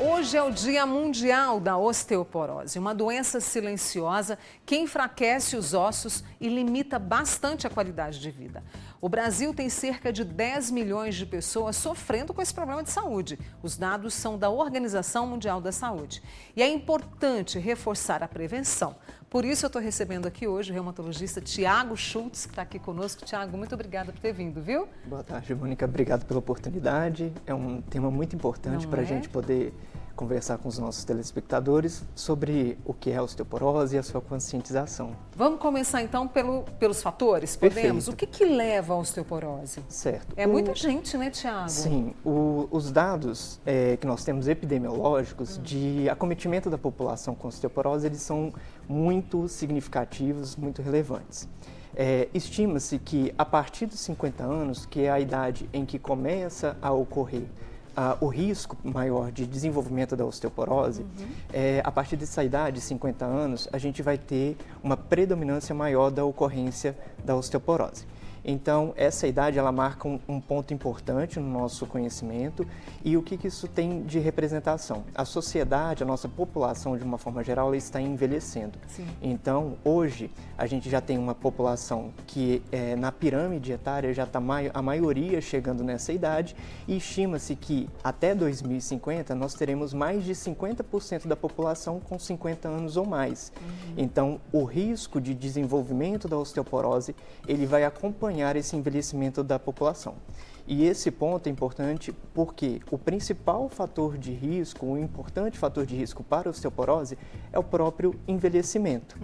Hoje é o Dia Mundial da Osteoporose, uma doença silenciosa que enfraquece os ossos e limita bastante a qualidade de vida. O Brasil tem cerca de 10 milhões de pessoas sofrendo com esse problema de saúde. Os dados são da Organização Mundial da Saúde. E é importante reforçar a prevenção. Por isso eu estou recebendo aqui hoje o reumatologista Tiago Schultz, que está aqui conosco. Tiago, muito obrigada por ter vindo, viu? Boa tarde, Mônica. Obrigado pela oportunidade. É um tema muito importante para a gente poder conversar com os nossos telespectadores sobre o que é a osteoporose e a sua conscientização. Vamos começar então pelos fatores, podemos? Perfeito. O que leva à osteoporose? Certo. É muita gente, né, Tiago? Sim, os dados que nós temos epidemiológicos de acometimento da população com osteoporose, eles são muito significativos, muito relevantes. Estima-se que a partir dos 50 anos, que é a idade em que começa a ocorrer o risco maior de desenvolvimento da osteoporose, a partir dessa idade, 50 anos, a gente vai ter uma predominância maior da ocorrência da osteoporose. Então, essa idade, ela marca um ponto importante no nosso conhecimento. E o que isso tem de representação? A sociedade, a nossa população, de uma forma geral, ela está envelhecendo. Sim. Então, hoje, a gente já tem uma população que, na pirâmide etária, já está a maioria chegando nessa idade, e estima-se que, até 2050, nós teremos mais de 50% da população com 50 anos ou mais. Então, o risco de desenvolvimento da osteoporose, ele vai acompanhar esse envelhecimento da população. E esse ponto é importante porque o principal fator de risco, o importante fator de risco para a osteoporose é o próprio envelhecimento.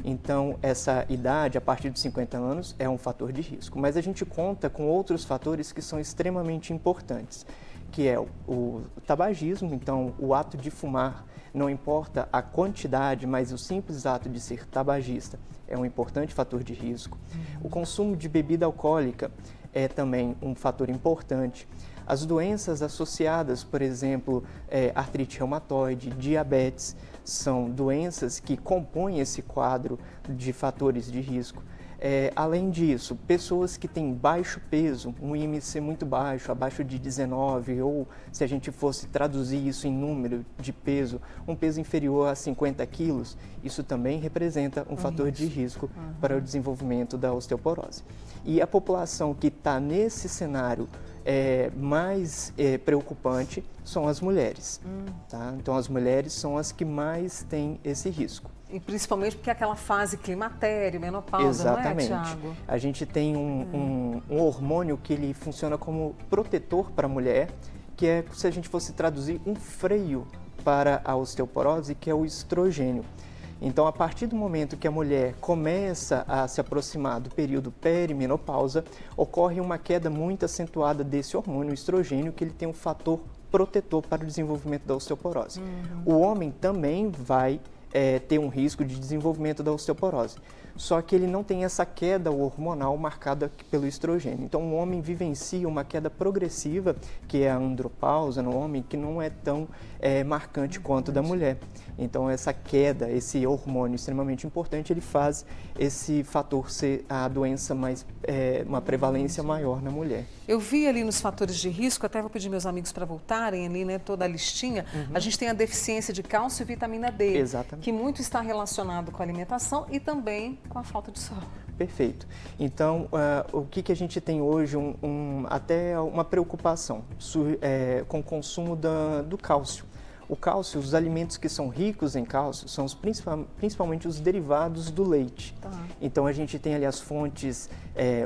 Então, essa idade, a partir dos 50 anos, é um fator de risco. Mas a gente conta com outros fatores que são extremamente importantes, que é o tabagismo, então o ato de fumar, não importa a quantidade, mas o simples ato de ser tabagista é um importante fator de risco. O consumo de bebida alcoólica é também um fator importante. As doenças associadas, por exemplo, artrite reumatoide, diabetes, são doenças que compõem esse quadro de fatores de risco. Além disso, pessoas que têm baixo peso, um IMC muito baixo, abaixo de 19, ou se a gente fosse traduzir isso em número de peso, um peso inferior a 50 quilos, isso também representa um fator de risco para o desenvolvimento da osteoporose. E a população que está nesse cenário mais preocupante são as mulheres. Tá? Então, as mulheres são as que mais têm esse risco. E principalmente porque é aquela fase climatério, menopausa, Exatamente. Não é, Tiago? A gente tem um hormônio que ele funciona como protetor para a mulher, que é, se a gente fosse traduzir, um freio para a osteoporose, que é o estrogênio. Então, a partir do momento que a mulher começa a se aproximar do período perimenopausa, ocorre uma queda muito acentuada desse hormônio, o estrogênio, que ele tem um fator protetor para o desenvolvimento da osteoporose. O homem também vai ter um risco de desenvolvimento da osteoporose. Só que ele não tem essa queda hormonal marcada pelo estrogênio. Então, o homem vivencia uma queda progressiva, que é a andropausa no homem, que não é tão marcante quanto da mulher. Então, essa queda, esse hormônio extremamente importante, ele faz esse fator ser a doença mais, uma prevalência maior na mulher. Eu vi ali nos fatores de risco, até vou pedir meus amigos para voltarem ali, né, toda a listinha. A gente tem a deficiência de cálcio e vitamina D, Exatamente. que muito está relacionado com a alimentação e também com a falta de sol. Perfeito. Então, o que a gente tem hoje, até uma preocupação com o consumo do cálcio. O cálcio, os alimentos que são ricos em cálcio, são principalmente os derivados do leite. Tá. Então, a gente tem ali as fontes,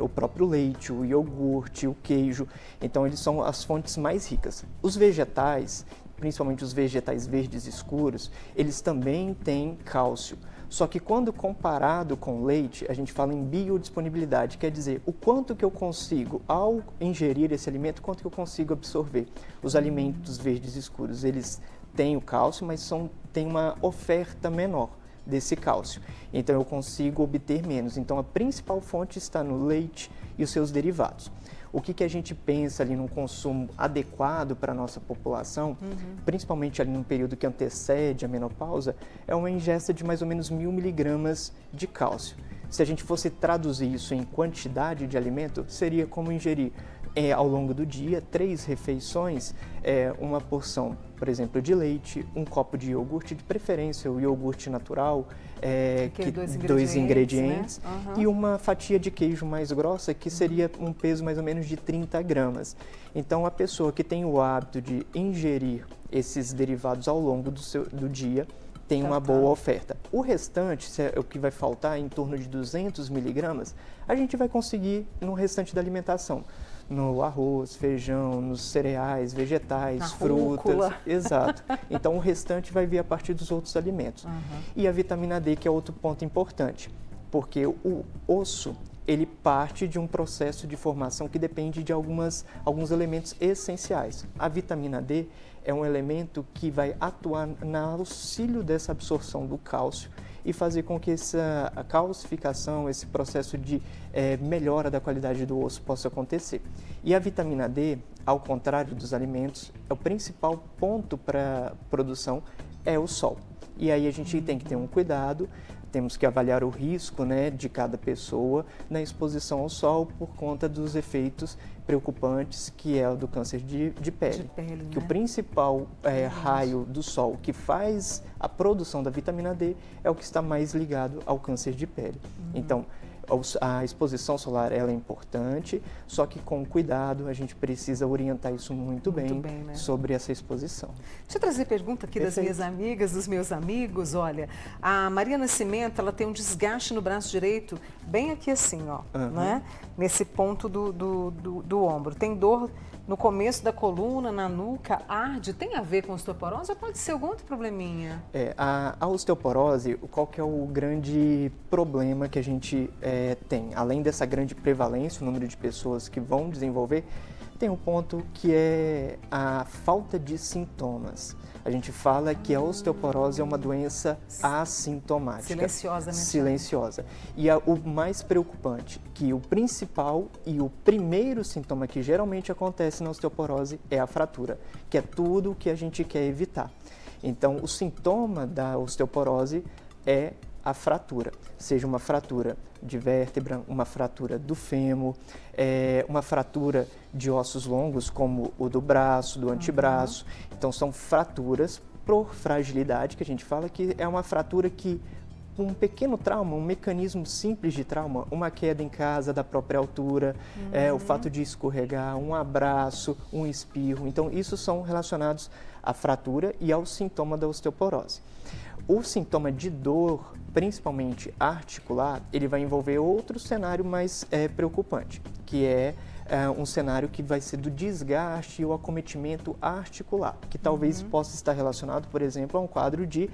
o próprio leite, o iogurte, o queijo. Então, eles são as fontes mais ricas. Os vegetais, principalmente os vegetais verdes escuros, eles também têm cálcio. Só que quando comparado com o leite, a gente fala em biodisponibilidade, quer dizer, o quanto que eu consigo, ao ingerir esse alimento, quanto que eu consigo absorver. Os alimentos verdes escuros, eles têm o cálcio, mas têm uma oferta menor desse cálcio. Então, eu consigo obter menos. Então, a principal fonte está no leite e os seus derivados. O que a gente pensa ali num consumo adequado para a nossa população, principalmente ali no período que antecede a menopausa, é uma ingesta de mais ou menos 1.000 miligramas de cálcio. Se a gente fosse traduzir isso em quantidade de alimento, seria como ingerir ao longo do dia, 3 refeições, uma porção, por exemplo, de leite, um copo de iogurte, de preferência o iogurte natural, dois ingredientes, né? E uma fatia de queijo mais grossa, que seria um peso mais ou menos de 30 gramas. Então, a pessoa que tem o hábito de ingerir esses derivados ao longo do dia, tem uma boa oferta. O restante, o que vai faltar, em torno de 200 miligramas, a gente vai conseguir no restante da alimentação. No arroz, feijão, nos cereais, vegetais, frutas. Rúcula. Exato. Então, o restante vai vir a partir dos outros alimentos. E a vitamina D, que é outro ponto importante, porque o osso, ele parte de um processo de formação que depende de alguns elementos essenciais. A vitamina D é um elemento que vai atuar no auxílio dessa absorção do cálcio e fazer com que essa calcificação, esse processo de melhora da qualidade do osso possa acontecer. E a vitamina D, ao contrário dos alimentos, o principal ponto para produção é o sol. E aí a gente tem que ter um cuidado. Temos que avaliar o risco, né, de cada pessoa na exposição ao sol por conta dos efeitos preocupantes que é o do câncer de pele. Que né? o principal raio do sol que faz a produção da vitamina D é o que está mais ligado ao câncer de pele. Então, a exposição solar ela é importante, só que com cuidado a gente precisa orientar isso muito bem, né? Sobre essa exposição. Deixa eu trazer pergunta aqui das minhas amigas, dos meus amigos. Olha, a Maria Nascimento, ela tem um desgaste no braço direito, bem aqui assim, ó, né? Nesse ponto do ombro. Tem dor no começo da coluna, na nuca, arde. Tem a ver com osteoporose ou pode ser algum outro probleminha? A osteoporose, qual que é o grande problema que a gente tem? Além dessa grande prevalência, o número de pessoas que vão desenvolver, tem um ponto que é a falta de sintomas. A gente fala que a osteoporose é uma doença assintomática. Silenciosa, né? Silenciosa. E o mais preocupante, que o principal e o primeiro sintoma que geralmente acontece na osteoporose é a fratura, que é tudo o que a gente quer evitar. Então, o sintoma da osteoporose é a fratura, seja uma fratura de vértebra, uma fratura do fêmur, uma fratura de ossos longos, como o do braço, do antebraço. Então, são fraturas por fragilidade, que a gente fala que é uma fratura que, um pequeno trauma, um mecanismo simples de trauma, uma queda em casa da própria altura, o fato de escorregar, um abraço, um espirro. Então, isso são relacionados à fratura e ao sintoma da osteoporose. O sintoma de dor, principalmente articular, ele vai envolver outro cenário mais preocupante, que é um cenário que vai ser do desgaste e o acometimento articular, que talvez possa estar relacionado, por exemplo, a um quadro de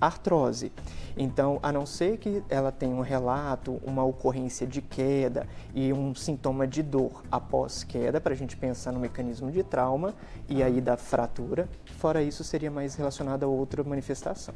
artrose. Então, a não ser que ela tenha um relato, uma ocorrência de queda e um sintoma de dor após queda, para a gente pensar no mecanismo de trauma e aí da fratura, fora isso seria mais relacionado a outra manifestação.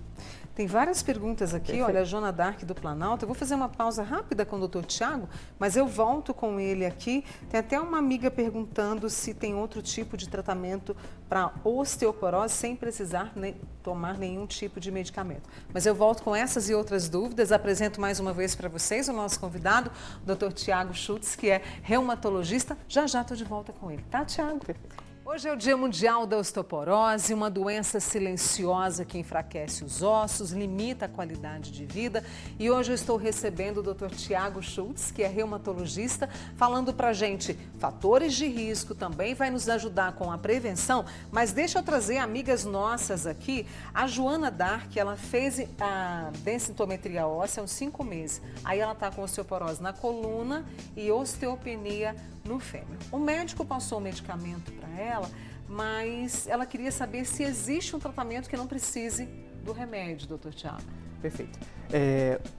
Tem várias perguntas aqui. Perfeito. Olha, a Joana Dark do Planalto. Eu vou fazer uma pausa rápida com o Dr. Tiago, mas eu volto com ele aqui. Tem até uma amiga perguntando se tem outro tipo de tratamento para osteoporose sem precisar tomar nenhum tipo de medicamento. Mas eu volto com essas e outras dúvidas. Apresento mais uma vez para vocês o nosso convidado, o Dr. Tiago Schultz, que é reumatologista. Já estou de volta com ele, tá, Tiago? Perfeito. Hoje é o Dia Mundial da Osteoporose, uma doença silenciosa que enfraquece os ossos, limita a qualidade de vida. E hoje eu estou recebendo o Dr. Tiago Schultz, que é reumatologista, falando para a gente fatores de risco, também vai nos ajudar com a prevenção. Mas deixa eu trazer amigas nossas aqui. A Joana Dark, ela fez a densitometria óssea há uns 5 meses. Aí ela está com osteoporose na coluna e osteopenia no fêmur. O médico passou o medicamento para ela, mas ela queria saber se existe um tratamento que não precise do remédio, doutor Tiago. Perfeito.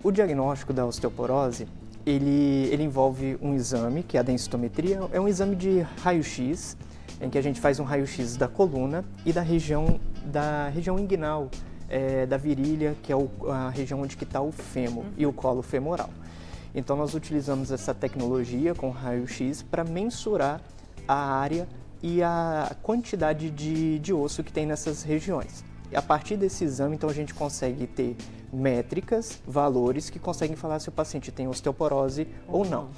O diagnóstico da osteoporose, ele envolve um exame, que é a densitometria, é um exame de raio-x, em que a gente faz um raio-x da coluna e da região inguinal, da virilha, que é a região onde está o fêmur e o colo femoral. Então, nós utilizamos essa tecnologia com raio-x para mensurar a área e a quantidade de osso que tem nessas regiões. E a partir desse exame, então, a gente consegue ter métricas, valores que conseguem falar se o paciente tem osteoporose ou não.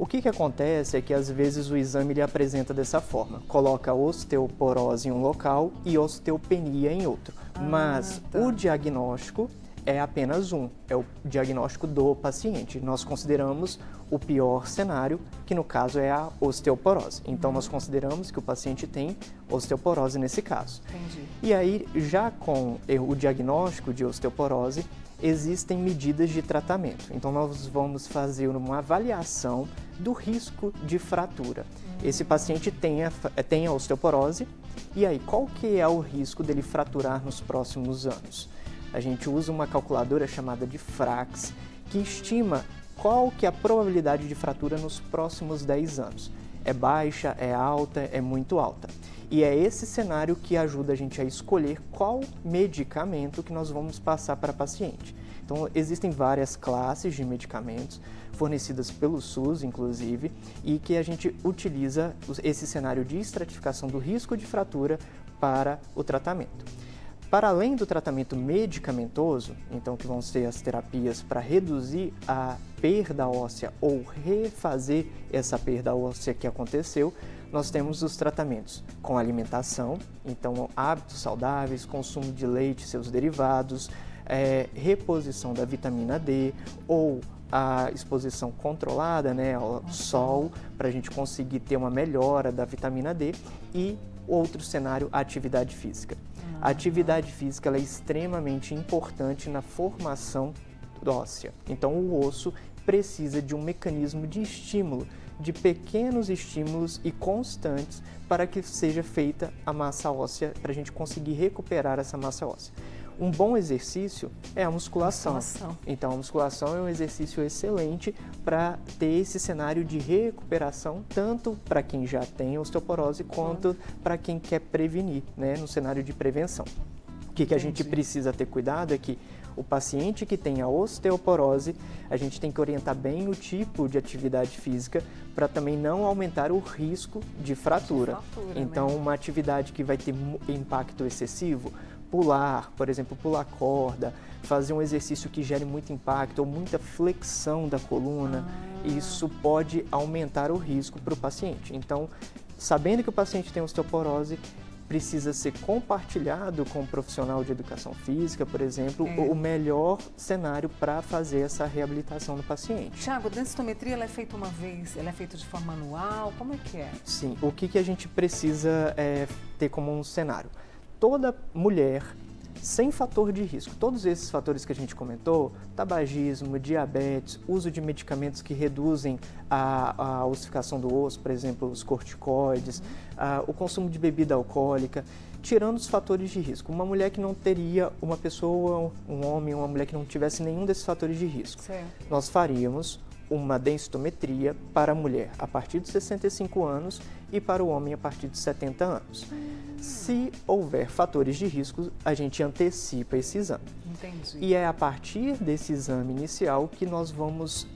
O que acontece é que às vezes o exame ele apresenta dessa forma, coloca osteoporose em um local e osteopenia em outro, mas o diagnóstico é apenas um, é o diagnóstico do paciente. Nós consideramos o pior cenário, que no caso é a osteoporose. Então, nós consideramos que o paciente tem osteoporose nesse caso. Entendi. E aí, já com o diagnóstico de osteoporose, existem medidas de tratamento. Então, nós vamos fazer uma avaliação do risco de fratura. Esse paciente tem a osteoporose, e aí, qual que é o risco dele fraturar nos próximos anos? A gente usa uma calculadora chamada de Frax, que estima qual que é a probabilidade de fratura nos próximos 10 anos. É baixa, é alta, é muito alta. E é esse cenário que ajuda a gente a escolher qual medicamento que nós vamos passar para a paciente. Então, existem várias classes de medicamentos, fornecidas pelo SUS, inclusive, e que a gente utiliza esse cenário de estratificação do risco de fratura para o tratamento. Para além do tratamento medicamentoso, então que vão ser as terapias para reduzir a perda óssea ou refazer essa perda óssea que aconteceu, nós temos os tratamentos com alimentação, então hábitos saudáveis, consumo de leite e seus derivados, reposição da vitamina D ou a exposição controlada, né, ao sol, para a gente conseguir ter uma melhora da vitamina D, e outro cenário, a atividade física. A atividade física ela é extremamente importante na formação óssea. Então, o osso precisa de um mecanismo de estímulo, de pequenos estímulos e constantes para que seja feita a massa óssea, para a gente conseguir recuperar essa massa óssea. Um bom exercício é a musculação. Então, a musculação é um exercício excelente para ter esse cenário de recuperação, tanto para quem já tem osteoporose, quanto para quem quer prevenir, né, no cenário de prevenção. O que a gente precisa ter cuidado é que o paciente que tem a osteoporose, a gente tem que orientar bem o tipo de atividade física para também não aumentar o risco de fratura. Então, uma atividade que vai ter impacto excessivo, pular, por exemplo, pular corda, fazer um exercício que gere muito impacto ou muita flexão da coluna, isso pode aumentar o risco para o paciente. Então, sabendo que o paciente tem osteoporose, precisa ser compartilhado com um profissional de educação física, por exemplo, o melhor cenário para fazer essa reabilitação do paciente. Tiago, a densitometria ela é feita uma vez, ela é feita de forma anual, como é que é? Sim, o que a gente precisa ter como um cenário? Toda mulher sem fator de risco, todos esses fatores que a gente comentou, tabagismo, diabetes, uso de medicamentos que reduzem a ossificação do osso, por exemplo, os corticoides, o consumo de bebida alcoólica, tirando os fatores de risco. Uma mulher que não teria, uma pessoa, um homem, uma mulher que não tivesse nenhum desses fatores de risco, nós faríamos uma densitometria para a mulher a partir de 65 anos e para o homem a partir de 70 anos. Se houver fatores de risco, a gente antecipa esse exame. Entendi. E é a partir desse exame inicial que nós vamos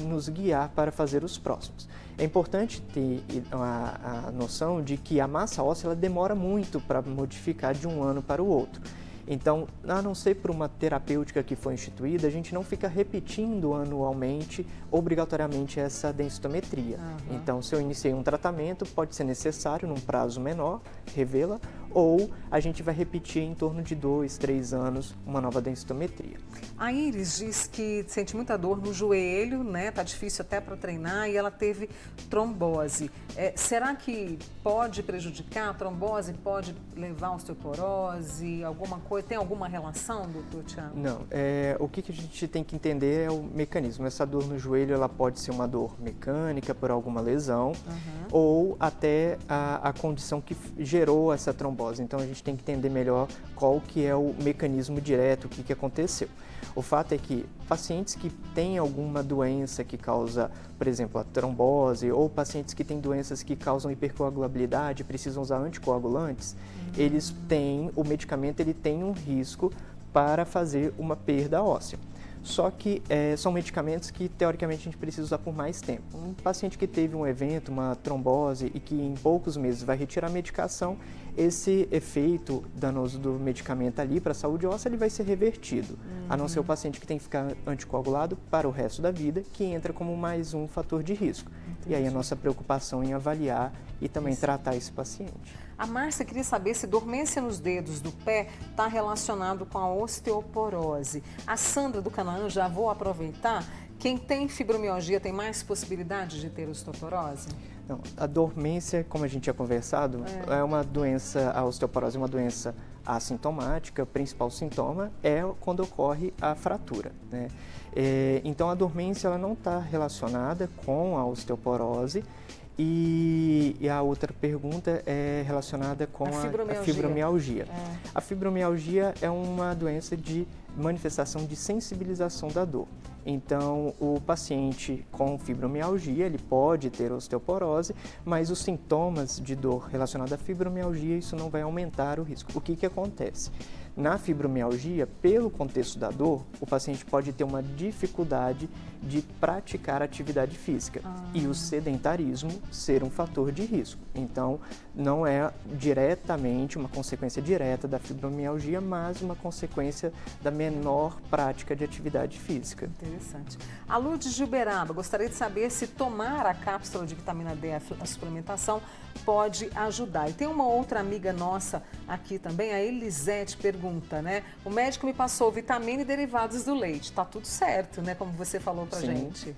nos guiar para fazer os próximos. É importante ter a noção de que a massa óssea ela demora muito para modificar de um ano para o outro. Então, a não ser por uma terapêutica que foi instituída, a gente não fica repetindo anualmente, obrigatoriamente, essa densitometria. Então, se eu iniciei um tratamento, pode ser necessário, num prazo menor, revê-la, ou a gente vai repetir em torno de 2, 3 anos uma nova densitometria. A Iris diz que sente muita dor no joelho, né? Tá difícil até para treinar, e ela teve trombose. Será que pode prejudicar? A trombose pode levar a osteoporose, alguma coisa? Tem alguma relação, doutor Tiago? Não, o que a gente tem que entender é o mecanismo. Essa dor no joelho ela pode ser uma dor mecânica por alguma lesão ou até a condição que gerou essa trombose. Então a gente tem que entender melhor qual que é o mecanismo direto, o que aconteceu. O fato é que pacientes que têm alguma doença que causa, por exemplo, a trombose, ou pacientes que têm doenças que causam hipercoagulabilidade, precisam usar anticoagulantes, eles têm, o medicamento ele tem um risco para fazer uma perda óssea. Só que são medicamentos que, teoricamente, a gente precisa usar por mais tempo. Um paciente que teve um evento, uma trombose, e que em poucos meses vai retirar a medicação, esse efeito danoso do medicamento ali para a saúde óssea, ele vai ser revertido. A não ser o paciente que tem que ficar anticoagulado para o resto da vida, que entra como mais um fator de risco. E aí a nossa preocupação em avaliar e também tratar esse paciente. A Márcia queria saber se dormência nos dedos do pé está relacionado com a osteoporose. A Sandra do Canaã, já vou aproveitar. Quem tem fibromialgia tem mais possibilidade de ter osteoporose? Não, a dormência, como a gente tinha conversado, é uma doença, a osteoporose é uma doença assintomática. O principal sintoma é quando ocorre a fratura, né? Então a dormência ela não está relacionada com a osteoporose. E a outra pergunta é relacionada com a fibromialgia. A fibromialgia é uma doença de manifestação de sensibilização da dor. Então, o paciente com fibromialgia, ele pode ter osteoporose, mas os sintomas de dor relacionados à fibromialgia, isso não vai aumentar o risco. O que acontece? Na fibromialgia, pelo contexto da dor, o paciente pode ter uma dificuldade de praticar atividade física e o sedentarismo ser um fator de risco. Então, não é diretamente uma consequência direta da fibromialgia, mas uma consequência da menor prática de atividade física. Interessante. A Lourdes de Uberaba gostaria de saber se tomar a cápsula de vitamina D, a suplementação, pode ajudar. E tem uma outra amiga nossa aqui também, a Elisete, pergunta, né? O médico me passou vitamina e derivados do leite. Tá tudo certo, né? Como você falou pra gente.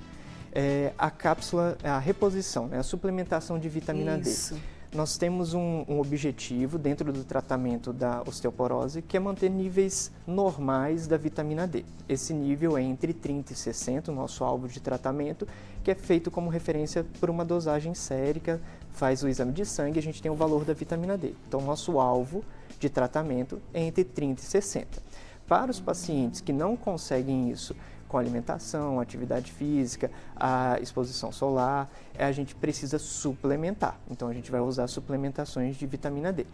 A cápsula, a reposição, né? A suplementação de vitamina D. Nós temos um objetivo dentro do tratamento da osteoporose, que é manter níveis normais da vitamina D. Esse nível é entre 30 e 60, o nosso alvo de tratamento, que é feito como referência por uma dosagem sérica, faz o exame de sangue e a gente tem o valor da vitamina D. Então, nosso alvo de tratamento é entre 30 e 60. Para os pacientes que não conseguem isso com alimentação, atividade física, a exposição solar, a gente precisa suplementar. Então, a gente vai usar suplementações de vitamina D.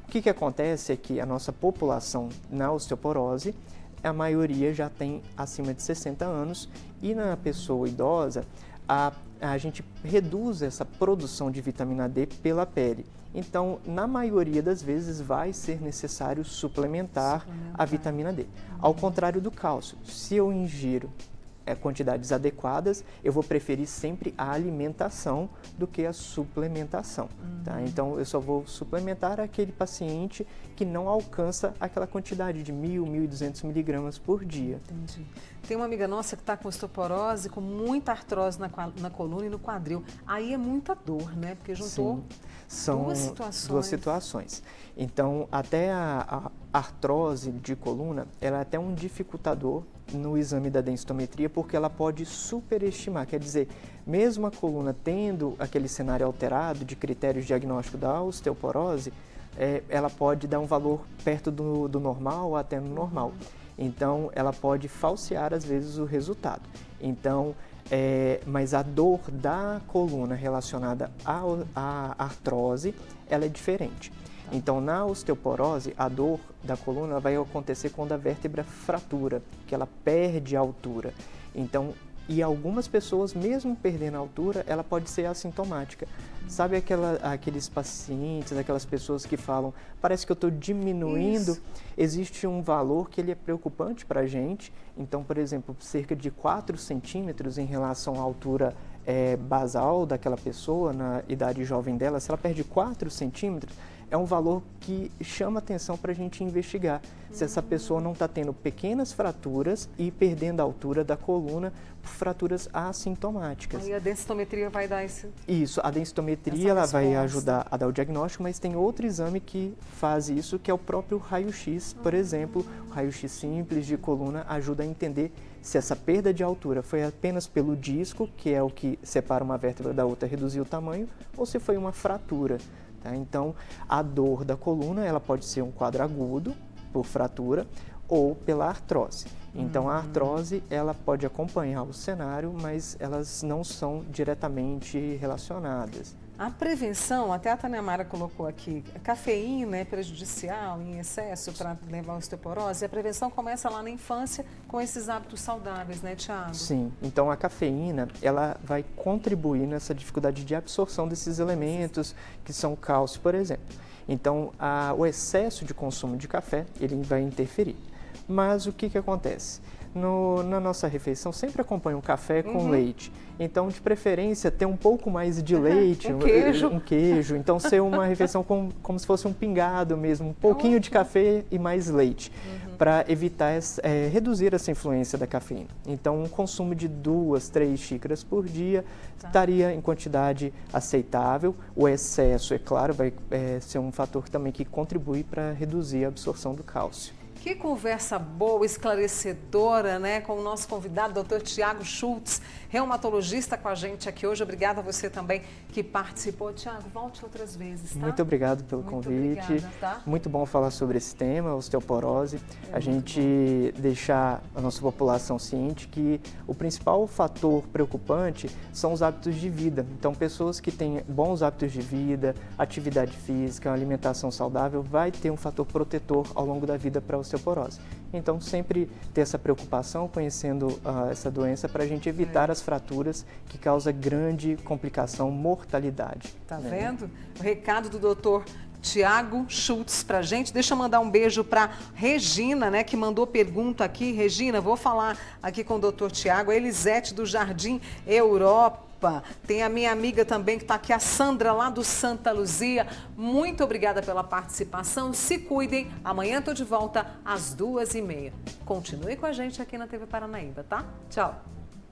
O que acontece é que a nossa população na osteoporose, a maioria já tem acima de 60 anos e na pessoa idosa, a gente reduz essa produção de vitamina D pela pele. Então, na maioria das vezes, vai ser necessário suplementar a vitamina D. Ao contrário do cálcio, se eu ingiro quantidades adequadas, eu vou preferir sempre a alimentação do que a suplementação. Tá? Então, eu só vou suplementar aquele paciente que não alcança aquela quantidade de 1.000, 1.200 miligramas por dia. Entendi. Tem uma amiga nossa que está com osteoporose, com muita artrose na coluna e no quadril. Aí é muita dor, né? Porque juntou duas situações. Então, até a artrose de coluna, ela é até um dificultador no exame da densitometria, porque ela pode superestimar, quer dizer, mesmo a coluna tendo aquele cenário alterado de critérios diagnósticos da osteoporose, ela pode dar um valor perto do normal ou até no normal. Então, ela pode falsear, às vezes, o resultado. Então, mas a dor da coluna relacionada à artrose, ela é diferente. Então, na osteoporose, a dor da coluna vai acontecer quando a vértebra fratura, que ela perde a altura. Então, e algumas pessoas, mesmo perdendo a altura, ela pode ser assintomática. Sabe aqueles pacientes, aquelas pessoas que falam, parece que eu estou diminuindo? Isso. Existe um valor que ele é preocupante para a gente. Então, por exemplo, cerca de 4 centímetros em relação à altura basal daquela pessoa, na idade jovem dela, se ela perde 4 centímetros, é um valor que chama atenção para a gente investigar se essa pessoa não está tendo pequenas fraturas e perdendo a altura da coluna por fraturas assintomáticas. Aí a densitometria vai dar isso? Isso, a densitometria ela vai ajudar a dar o diagnóstico, mas tem outro exame que faz isso, que é o próprio raio-x, por exemplo. O raio-x simples de coluna ajuda a entender se essa perda de altura foi apenas pelo disco, que é o que separa uma vértebra da outra, reduzir o tamanho, ou se foi uma fratura. Então, a dor da coluna ela pode ser um quadro agudo, por fratura, ou pela artrose. Então, a artrose ela pode acompanhar o cenário, mas elas não são diretamente relacionadas. A prevenção, até a Tânia Mara colocou aqui, a cafeína é prejudicial em excesso para levar a osteoporose. A prevenção começa lá na infância com esses hábitos saudáveis, né, Thiago? Sim, então a cafeína ela vai contribuir nessa dificuldade de absorção desses elementos, que são o cálcio, por exemplo. Então, o excesso de consumo de café, ele vai interferir. Mas o que acontece? Na nossa refeição sempre acompanha um café com leite. Então, de preferência, ter um pouco mais de leite, um queijo. Então, ser uma refeição como se fosse um pingado mesmo, um pouquinho de café e mais leite, para evitar, reduzir essa influência da cafeína. Então, um consumo de 2, 3 xícaras por dia estaria em quantidade aceitável. O excesso, é claro, vai ser um fator também que contribui para reduzir a absorção do cálcio. Que conversa boa, esclarecedora, né, com o nosso convidado, Dr. Tiago Schultz, reumatologista com a gente aqui hoje. Obrigada a você também que participou. Tiago, volte outras vezes, tá? Muito obrigado pelo convite. Obrigada, tá? Muito bom falar sobre esse tema, osteoporose. A gente deixar a nossa população ciente que o principal fator preocupante são os hábitos de vida. Então, pessoas que têm bons hábitos de vida, atividade física, alimentação saudável, vai ter um fator protetor ao longo da vida para a osteoporose. Então, sempre ter essa preocupação conhecendo essa doença para a gente evitar as fraturas que causam grande complicação, mortalidade. Tá vendo? O recado do doutor Tiago Schultz pra gente. Deixa eu mandar um beijo para Regina, né, que mandou pergunta aqui. Regina, vou falar aqui com o doutor Tiago. A Elisete do Jardim Europa. Tem a minha amiga também que está aqui, a Sandra, lá do Santa Luzia. Muito obrigada pela participação. Se cuidem. Amanhã estou de volta às 2h30. Continue com a gente aqui na TV Paranaíba, tá? Tchau.